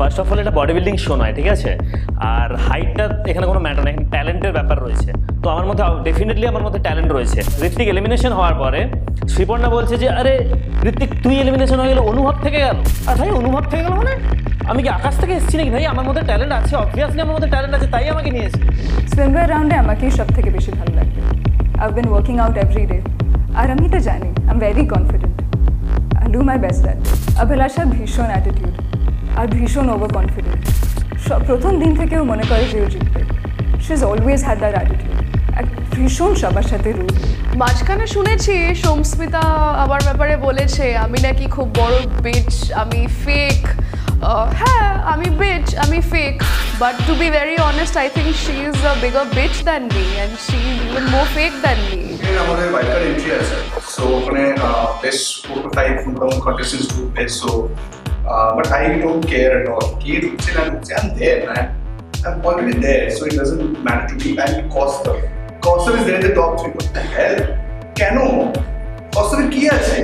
First of all এটা body building show নয়, ঠিক আছে? আর হাইটটা এখানে কোনো ম্যাটার না, এখানে ট্যালেন্টের ব্যাপার রয়েছে। তো আমার মধ্যে ডেফিনেটলি আমার মধ্যে ট্যালেন্ট রয়েছে। ঋত্বিক এলিমিনেশন হওয়ার পরে শ্রীপর্ণা বলছে যে আরে ঋত্বিক তুই এলিমিনেশন হয়ে গেলে অনুভব থেকে গেল। আর ভাই অনুভব থেকে গেল মানে আমি কি আকাশ থেকে এসেছি নাকি? ভাই আমার মধ্যে ট্যালেন্ট আছে, অবভিয়াসলি আমার মধ্যে ট্যালেন্ট আছে, তাই আমাকে নিয়েছে। সুইমওয়্যার রাউন্ডে আমাকেই সব থেকে বেশি ভালো লাগবে। I have been working out every day, আর আমি তো জানি I am very confident, I do my best that. অভিলাষার ভীষণ অ্যাটিটিউড আর ভীষণ ওভার কনফিডেন্ট। প্রথম দিন থেকেও মনে করে যে ও জিতবে। She is always had that attitude. আর ভীষণ সবার সাথে রুড। মাঝখানে শুনেছি সোমস্মিতা আমার ব্যাপারে বলেছে আমি নাকি খুব বড় বিচ, আমি ফেক। হ্যাঁ আমি বিচ, আমি fake, but to be very honest I think she is a bigger bitch than me and she is even more fake than me. আমাদের ওয়াইল্ড কার্ড এন্ট্রি আছে, সো ওখানে বেশ 4 to 5 কন্টেস্টেন্টস ঢুকবে, so but I don't care at all কি ঢুকছে না ঢুকছে। I am there man, I am already there, so it doesn't matter to me. And Kaustav is there in the top 3। What the hell, কেন কৌস্তবের কি আছে?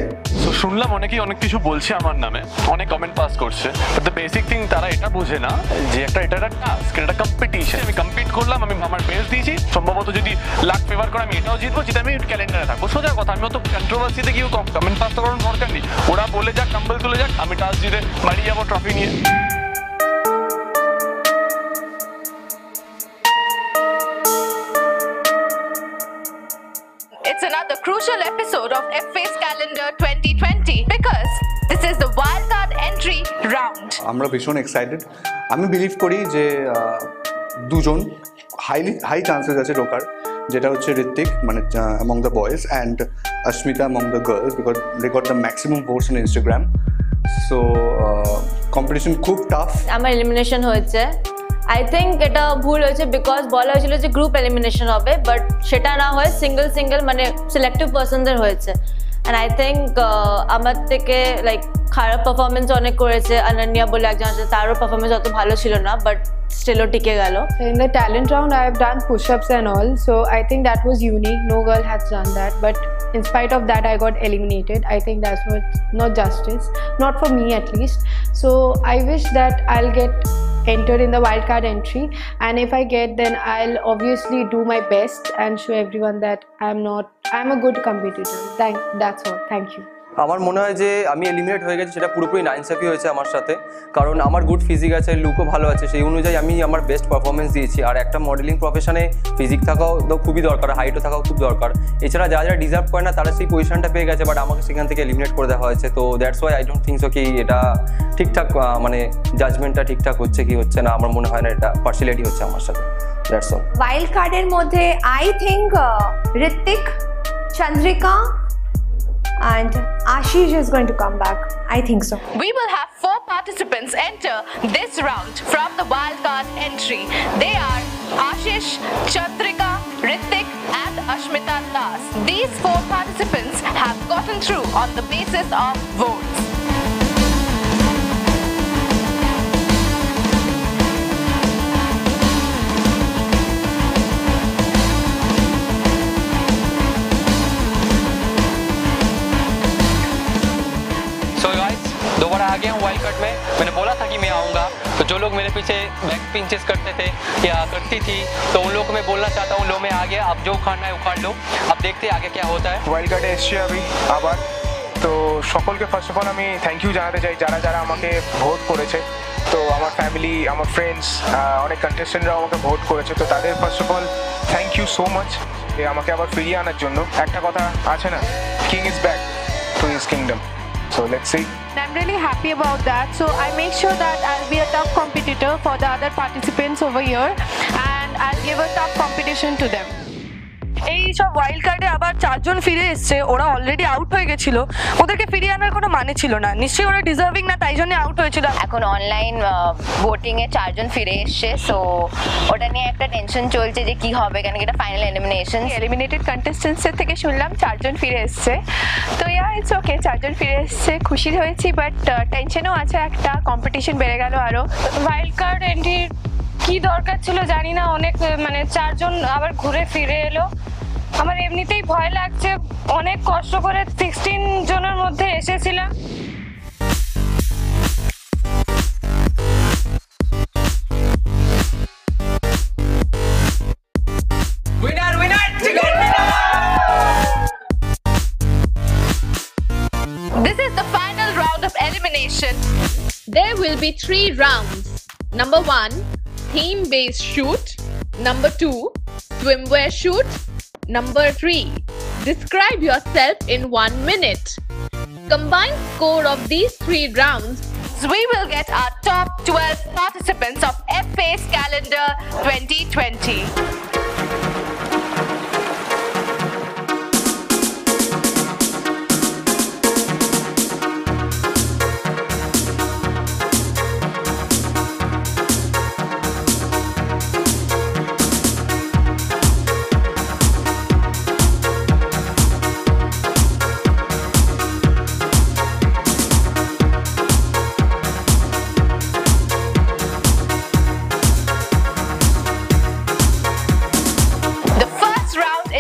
তো শুনলাম অনেকেই অনেক কিছু বলছে আমার নামে, অনেক কমেন্ট পাস করছে, বাট দ্য বেসিক থিং তারা এটা বোঝে না যে এটা একটা টাস্ক, এটা কম্পিটিশন। আমি কম্পিট করলাম, আমি আমার বেস্ট দিয়েছি, সম্ভবত যদি লাক ফেভার করে আমি এটাও জিতবো, যেটা আমি ক্যালেন্ডারে থাকবো। সোজা কথা, আমি অত কন্ট্রোভার্সিতে কেউ কমেন্ট পাস করার দরকার নেই। ওরা বলে যাক, কাম্বল তুলে যাক, আমি টাস্ক জিতে বাড়ি যাবো ট্রফি নিয়ে। It's another crucial episode of F-Face Calendar 2020 because this is the wildcard entry round. আমরা ভীষণ এক্সাইটেড। আমি বিলিভ করি যে দুজন হাই চান্সেস আছে ঢোকার, যেটা হচ্ছে ঋত্বিক মানে among the boys and Ashmita among the girls because they got the maximum votes on Instagram. So competition খুব টাফ। আমার এলিমিনেশন হয়েছে, আই থিঙ্ক এটা ভুল হয়েছে বিকজ বলা হয়েছিল যে গ্রুপ এলিমিনেশন হবে, বাট সেটা না হয় সিঙ্গেল মানে সিলেক্টিভ পার্সনদের হয়েছে। অ্যান্ড আই থিঙ্ক আমার থেকে লাইক খারাপ পারফরমেন্স অনেক করেছে অনন্যা বলে একজন আছে, তারও পারফরমেন্স অত ভালো ছিল না, বাট স্টিলও টিকে গেল। In the talent round I have done push-ups and all, so I think that was unique. No girl has done that, but in spite of that I got eliminated. I think that's not justice, not for me at least. So I wish that I'll get entered in the wildcard entry, and if I get, then I'll obviously do my best and show everyone that I'm a good competitor. That's all. Thank you. আমার মনে হয় যে আমি eliminate হয়ে গেছি সেটা পুরোপুরি নাইনসাফি হয়েছে আমার সাথে, কারণ আমার গুড ফিজিক আছে, লুকও ভালো আছে, সেই অনুযায়ী আমি আমার বেস্ট পারফরমেন্স দিয়েছি। আর একটা মডেলিং প্রফেশনে ফিজিক থাকাও তো খুবই দরকার, হাইটও থাকাও খুব দরকার। এছাড়া যারা যারা ডিজার্ভ করে না তারা সেই পজিশনটা পেয়ে গেছে, বাট আমাকে সেখান থেকে এলিমিনেট করে দেওয়া হয়েছে। তো that's why I don't think so কি এটা ঠিকঠাক মানে জাজমেন্টটা ঠিকঠাক হচ্ছে কি হচ্ছে না, আমার মনে হয় না এটা পার্সিয়ালিটি হচ্ছে আমার সাথে। That's all. ওয়াইল্ড কার্ডের মধ্যে I think Ritwik, Chandrika and Ashish is going to come back. I think so. We will have 4 participants enter this round from the wildcard entry. They are Ashish, Chandrika, Hrithik and Ashmita Das. These 4 participants have gotten through on the basis of votes. दोबारा आ गया हूँ wild card में। मैंने बोला था कि मैं आऊँगा, तो जो लोग मेरे पीछे बैक पिंचेस करते थे या करती थी, तो उन लोगों को मैं बोलना चाहता हूँ लो मैं आ गया, अब जो उखाड़ना है उखाड़ लो, अब देखते हैं आगे क्या होता है। ওয়াইল্ড কার্ডে এসছি আমি আবার, তো সকলকে ফার্স্ট অফ অল আমি থ্যাংক ইউ জানাতে চাই যারা যারা আমাকে ভোট করেছে। তো আমার ফ্যামিলি, আমার ফ্রেন্ডস, অনেক কন্টেস্টেন্টরাও আমাকে ভোট করেছে, তো তাদের first of all thank you so much আমাকে আবার ফিরিয়ে আনার জন্য। একটা কথা আছে না, king is back to his kingdom, so let's see. I'm really happy about that. So I make sure that I'll be a tough competitor for the other participants over here and I'll give a tough competition to them. এই সব wild কার্ডে আবার 4 জন ফিরে এসছে, ওরা already out হয়ে গেছিল, ওদেরকে ফিরিয়ে আনার কোনো মানে ছিল না, নিশ্চয়ই ওরা ডিজার্ভিং না, তাই জন্য আউট হয়েছিল। এখন অনলাইন ভোটিং এ 4 জন ফিরে এসছে, সো ওটা নিয়ে একটা টেনশন চলছে যে কি হবে, কেন কি এটা ফাইনাল এলিমিনেশন। এলিমিনেটেড কন্টেস্টেন্টসের থেকে শুনলাম 4 জন ফিরে এসছে, তো ইটস ওকে, 4 জন ফিরে এসছে, খুশি হয়েছি, বাট টেনশনও আছে, একটা কম্পিটিশন বেড়ে গেল আরো। ওয়াইল্ড কার্ড এন্ট্রির কি দরকার ছিল জানি না, অনেক মানে 4 জন আবার ঘুরে ফিরে এলো। আমার এমনিতেই ভয় লাগছে, অনেক কষ্ট করে 16 জনের মধ্যে এসেছিলাম। be 3 rounds. Number 1, theme-based shoot. Number 2, swimwear shoot. Number 3, describe yourself in 1 minute. Combined score of these 3 rounds, we will get our top 12 participants of F-Face Calendar 2020.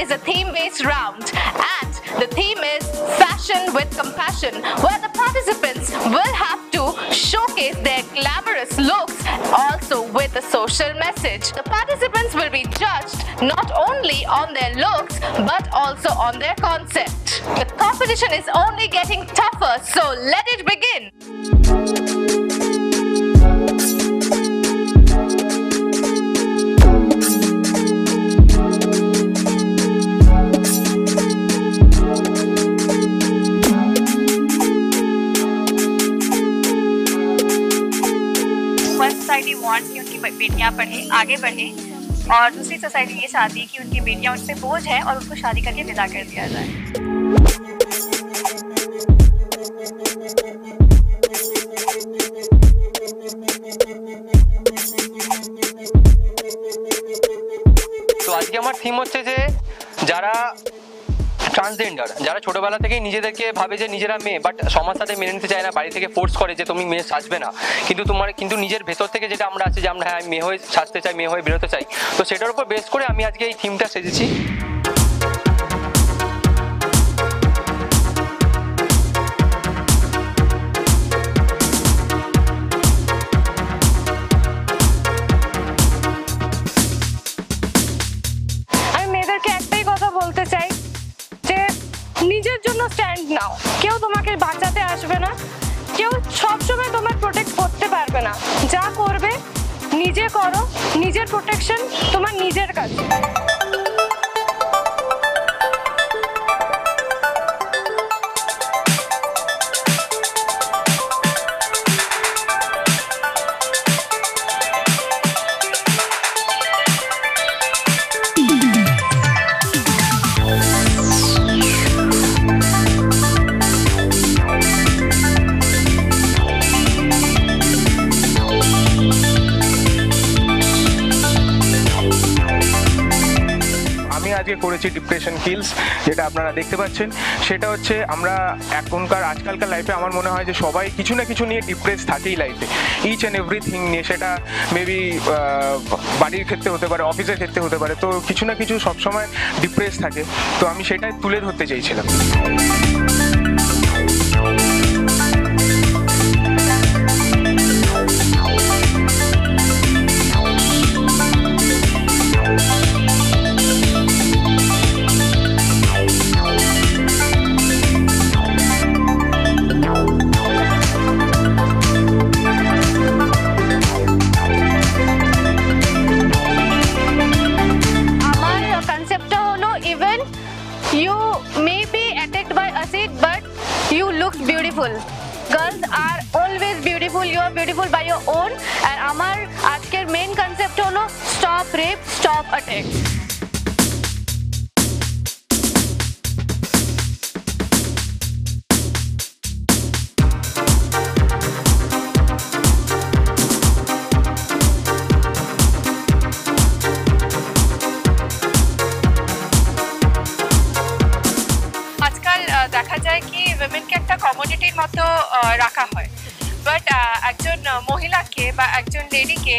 Is a theme-based round, and the theme is Fashion with Compassion, where the participants will have to showcase their glamorous looks, also with a social message. The participants will be judged not only on their looks but also on their concept. The competition is only getting tougher, so let it begin. Society wants कि उनकी बेटियां पढ़ें, आगे बढ़ें, और दूसरी society ये चाहती है कि उनकी बेटियां उन पे बोझ है और उनको शादी करके विदा कर दिया जाए। তো আজকে আমার থিম হচ্ছে যে যারা ট্রান্সজেন্ডার, যারা ছোটবেলা থেকেই নিজেদেরকে ভাবে যে নিজেরা মেয়ে, বাট সমাজ সাথে মেনে নিতে চায় না, বাড়ি থেকে ফোর্স করে যে তুমি মেয়ে সাজবে না, কিন্তু নিজের ভেতর থেকে যেটা আমরা আছি যে আমরা হ্যাঁ মেয়ে হয়ে সাজতে চাই, মেয়ে হয়ে বেরোতে চাই, তো সেটার উপর বেস করে আমি আজকে এই থিমটা সেজেছি। আমি মেয়েদেরকে একটাই কথা বলতে চাই যে নিজের জন্য স্ট্যান্ড নাও। কেউ তোমাকে বাঁচাতে আসবে না, কেউ সবসময় তোমার প্রোটেক্ট করতে পারবে না। যা করবে নিজে করো, নিজের প্রোটেকশন তোমার নিজের কাছে। আজকে করেছি ডিপ্রেশন কিলস, যেটা আপনারা দেখতে পাচ্ছেন। সেটা হচ্ছে আমরা আজকালকার লাইফে আমার মনে হয় যে সবাই কিছু না কিছু নিয়ে ডিপ্রেস থাকেই লাইফে, ইচ অ্যান্ড এভরিথিং নিয়ে। সেটা মেবি বাড়ির ক্ষেত্রে হতে পারে, অফিসের ক্ষেত্রে হতে পারে, তো কিছু না কিছু সবসময় ডিপ্রেস থাকে। তো আমি সেটাই তুলে ধরতে চাইছিলাম। Girls are always beautiful. You are beautiful by your own. And আমার আজকের মেইন কনসেপ্ট হলো স্টপ রেপ, স্টপ অ্যাটাক। দেখা যায় কি উইমেনকে একটা কমোডিটির মতো রাখা হয়, বাট একজন মহিলাকে বা একজন লেডিকে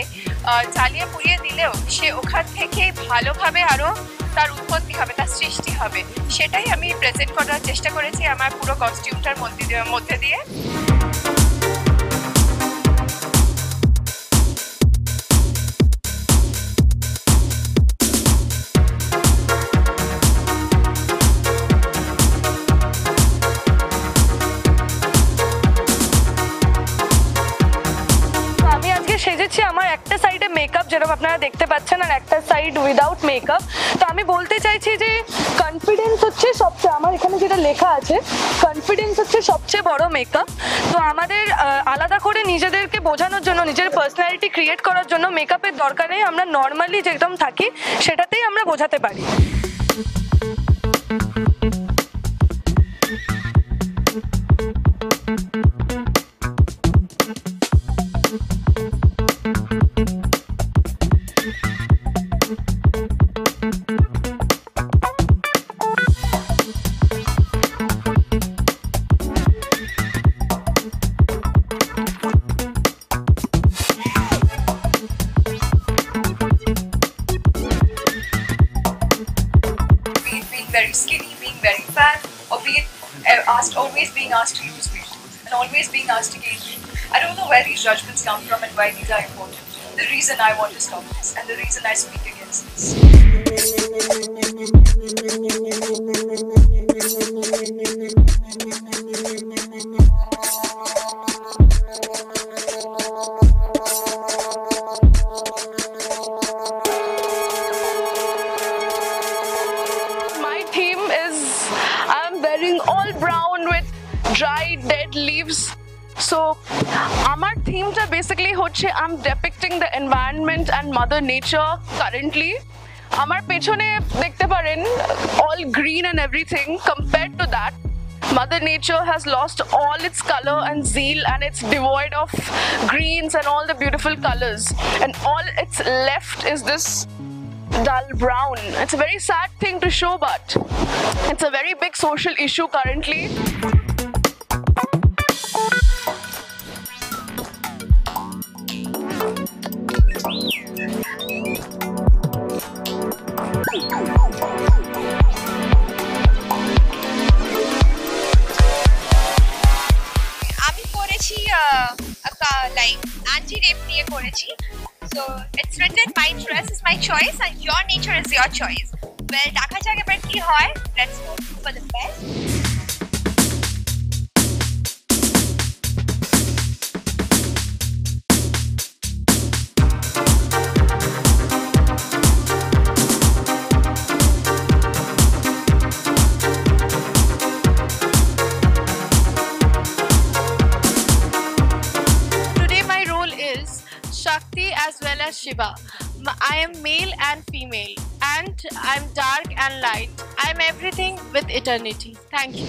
চালিয়ে পুড়িয়ে দিলেও সে ওখান থেকে ভালোভাবে আরও তার উৎপত্তি হবে, তার সৃষ্টি হবে। সেটাই আমি প্রেজেন্ট করার চেষ্টা করেছি আমার পুরো কস্টিউমটার মধ্যে দিয়ে। সেজেছি আমার একটা সাইডে মেকআপ যেরকম আপনারা দেখতে পাচ্ছেন আর একটা সাইড উইদাউট মেকআপ। তো আমি বলতে চাইছি যে কনফিডেন্স হচ্ছে সবচেয়ে, আমার এখানে যেটা লেখা আছে কনফিডেন্স হচ্ছে সবচেয়ে বড় মেকআপ। তো আমাদের আলাদা করে নিজেদেরকে বোঝানোর জন্য, নিজের পার্সোনালিটি ক্রিয়েট করার জন্য মেকআপের দরকার নেই। আমরা নর্মালি যেরকম থাকি সেটাতেই আমরা বোঝাতে পারি। Very skinny, being very fat, or being always being asked to lose weight and always being asked to gain weight. I don't know where these judgments come from and why these are important. The reason I want to stop this and the reason I speak against this. All brown with dried dead leaves. So our theme basically hoche I'm depicting the environment and mother nature currently. Amar pechone dekhte paren all green and everything. Compared to that, mother nature has lost all its color and zeal, and it's devoid of greens and all the beautiful colors, and all it's left is this dull brown. It's a very sad thing to show, but it's a very big social issue currently. আমি করেছি like anti-rape নিয়ে করেছি. So it's written, my dress is my choice and your nature is your choice. Well, দেখা যাক এবার কি হয়. Let's hope for the best. Today my role is Shakti as well as Shiva. I am male and female, and I'm dark and light. I'm everything with eternity. Thank you.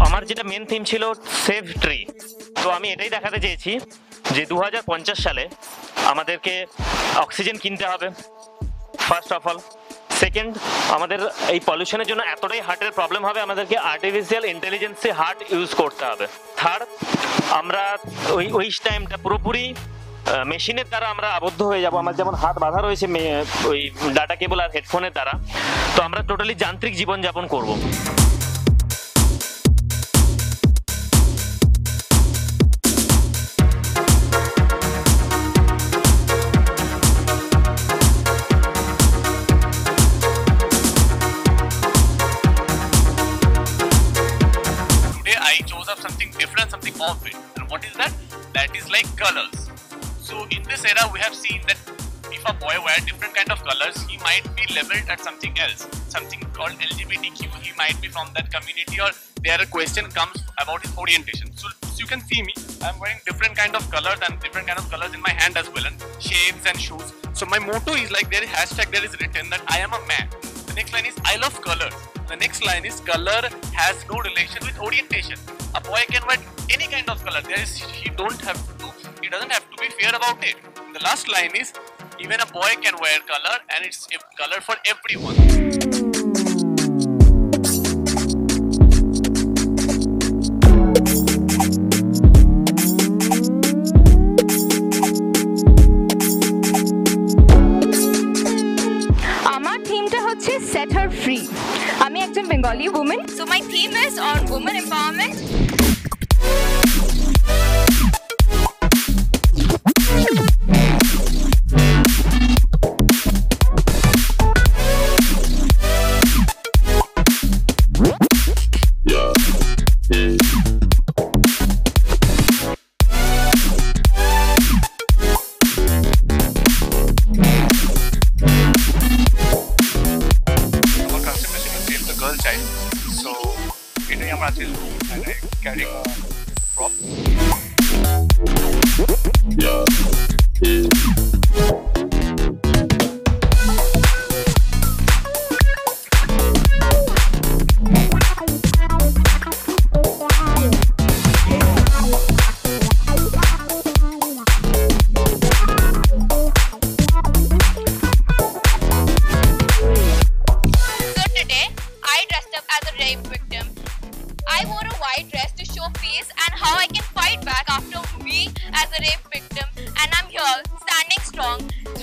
আমার যেটা main theme ছিল save tree, তো আমি এটাই দেখাতে চেয়েছি যে 2050 সালে আমাদেরকে অক্সিজেন কিনতে হবে ফার্স্ট অফ অল। সেকেন্ড, আমাদের এই পলিউশনের জন্য এতটাই হার্টের প্রবলেম হবে, আমাদেরকে আর্টিফিশিয়াল ইন্টেলিজেন্সে হার্ট ইউজ করতে হবে। থার্ড, আমরা ওই টাইমটা পুরোপুরি মেশিনের দ্বারা আমরা আবদ্ধ হয়ে যাব। আমার যেমন হাত বাঁধা রয়েছে ওই ডাটা কেবল আর হেডফোনের দ্বারা, তো আমরা টোটালি যান্ত্রিক জীবনযাপন করব। I chose up something different, something off it. And what is that? That is like colors. So in this era, we have seen that if a boy wear different kind of colors, he might be labeled at something else, something called LGBTQ. He might be from that community, or there a question comes about his orientation. So you can see me, I'm wearing different kind of colors and different kind of colors in my hand as well, and shapes and shoes. So my motto is like, there is hashtag, there is written that I am a man. The next line is I love colors. The next line is color has no relation with orientation. A boy can wear any kind of color. He doesn't have to be fair about it. And the last line is even a boy can wear color, and it's a color for everyone. Set her free. আমি একজন Bengali woman, so my theme is on women empowerment.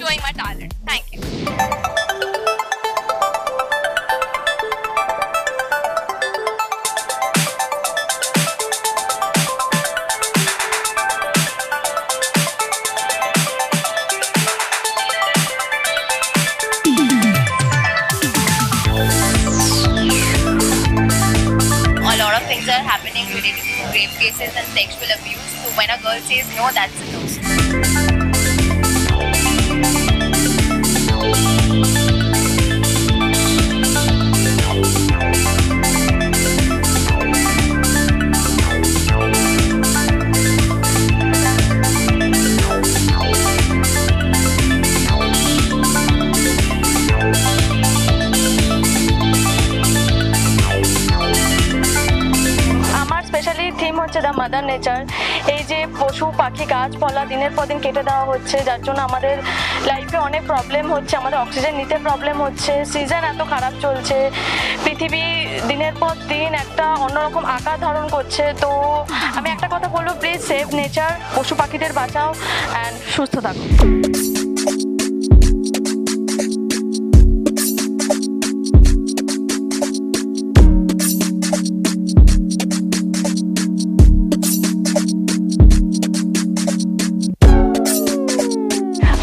showing my talent. Thank you. A lot of things are happening related to rape cases and sexual abuse. So when a girl says no, that's a no. আমার specially theme হচ্ছে the mother nature. এই যে পশু পাখি গাছপালা দিনের পর দিন কেটে দেওয়া হচ্ছে, যার জন্য আমাদের লাইফে অনেক প্রবলেম হচ্ছে, আমাদের অক্সিজেন নিতে প্রবলেম হচ্ছে, সিজন এত খারাপ চলছে, পৃথিবী দিনের পর দিন একটা অন্যরকম আকার ধারণ করছে। তো আমি একটা কথা বলবো, প্লিজ সেভ নেচার, পশু পাখিদের বাঁচাও অ্যান্ড সুস্থ থাকো।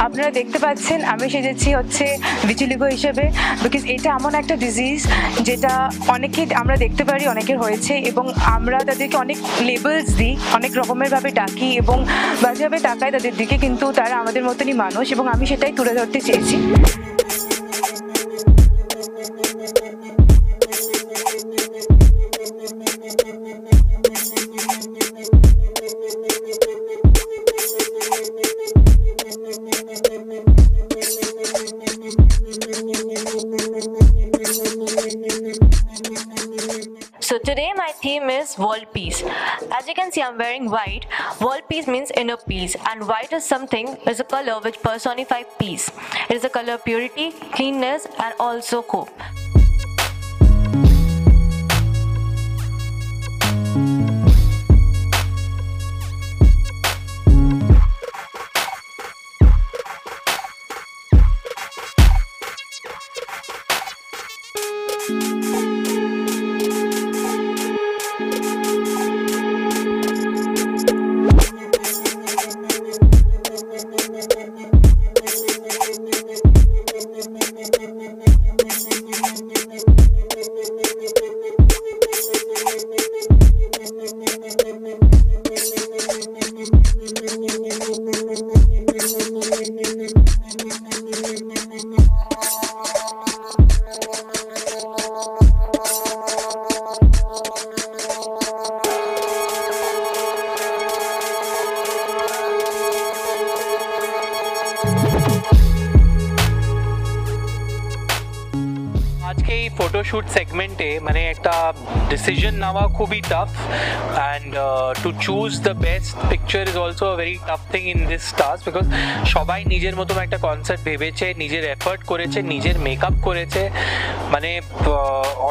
আপনারা দেখতে পাচ্ছেন আমি সেজেছি হচ্ছে ভিটিলিগো হিসেবে, বিকজ এটা এমন একটা ডিজিজ যেটা অনেকে আমরা দেখতে পারি অনেকের হয়েছে, এবং আমরা তাদেরকে অনেক লেবেলস দিই, অনেক রকমের ভাবে ডাকি এবং বাজেভাবে তাকাই তাদের দিকে, কিন্তু তারা আমাদের মতনই মানুষ, এবং আমি সেটাই তুলে ধরতে চেয়েছি। So today my theme is world peace. As you can see, I'm wearing white. World peace means inner peace, and white is something, is a color which personifies peace. It is a color of purity, cleanness, and also hope. আজকে এই photoshoot সেগমেন্টে মানে একটা decision নেওয়া খুবই tough, and to choose the best picture is also a very tough thing in this task, because সবাই নিজের মতন একটা কনসেপ্ট ভেবেছে, নিজের এফর্ট করেছে, নিজের মেকআপ করেছে, মানে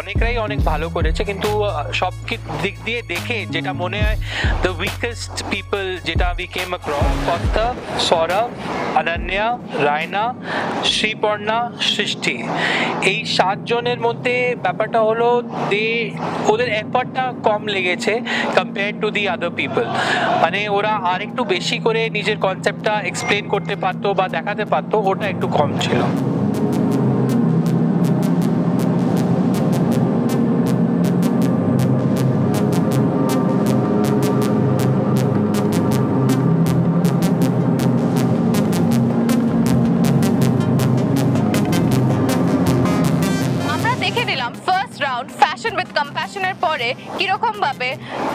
অনেকরাই অনেক ভালো করেছে, কিন্তু সব দিক দিয়ে দেখে যেটা মনে হয় দ্য উইকেস্ট পিপল যেটা we came across, Kaustav, Sourav, Ananya, Raina, Sreeparna, Srishti, এই 7 জনের মধ্যে ব্যাপারটা হলো ওদের এফর্টটা কম লেগেছে compare to the other people. মানে ওরা আর একটু বেশি করে নিজের কনসেপ্টটা এক্সপ্লেন করতে পারতো বা দেখাতে পারতো, ওটা একটু কম ছিল। ফ্যাশন উইথ কম্প্যাশনের পরে কিরকম ভাবে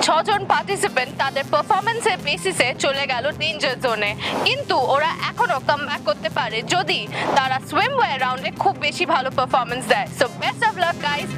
6 জন পার্টিসিপেন্ট তাদের পারফরমেন্সের বেসিসে চলে গেল ডেঞ্জার জোনে, কিন্তু ওরা এখনো কামব্যাক করতে পারে যদি তারা সুইমওয়্যার রাউন্ডে খুব বেশি ভালো পারফরমেন্স দেয়। So best of luck guys.